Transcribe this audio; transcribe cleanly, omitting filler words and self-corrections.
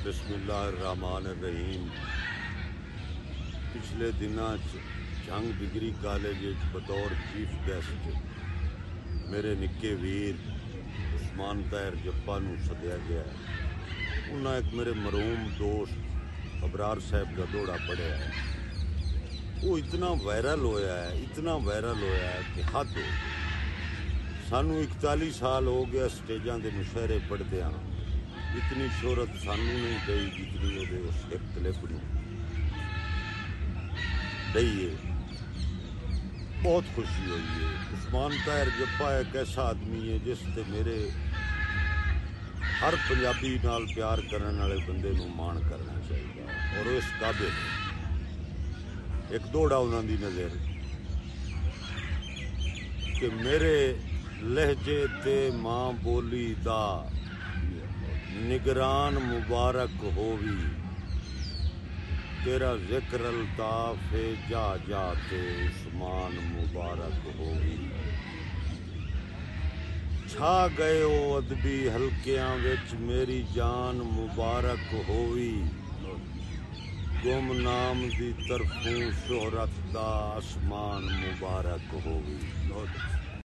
बिस्मिल्लाहिर्रहमानिर्रहीम। पिछले दिनों जंग डिग्री कॉलेज बतौर चीफ गेस्ट मेरे निक्के वीर उस्मान ताहिर जप्पा नूं सद्या गया है। उन्हें एक मेरे मरूम दोस्त अबरार साहब का दोड़ा पढ़िया है। वो इतना वायरल होया है, इतना वायरल होया है कि हद हो। सानू 41 साल हो गया स्टेजा के मुशायरे पढ़ते हाँ। इतनी शोहरत सानू नहीं गई जितनी वो उस एक क्लिप नूं गई है। बहुत खुशी हुई है। उस्मान ताहिर जप्पा एक ऐसा आदमी है जिससे मेरे हर पंजाबी नाल प्यार करने वाले बंदे नूं मान करना चाहिए और इस काबिल एक दौड़ा उन्होंने नज़र कि मेरे लहजे ते मां बोली दा निगरान मुबारक होवी, तेरा जिक्र अल्ताफ जा जाते उस्मान मुबारक होवी। छा गए ओ अदबी हल्कियां विच मेरी जान मुबारक होवी। गुमनाम दी तरफों शोहरत दा आसमान मुबारक होवी।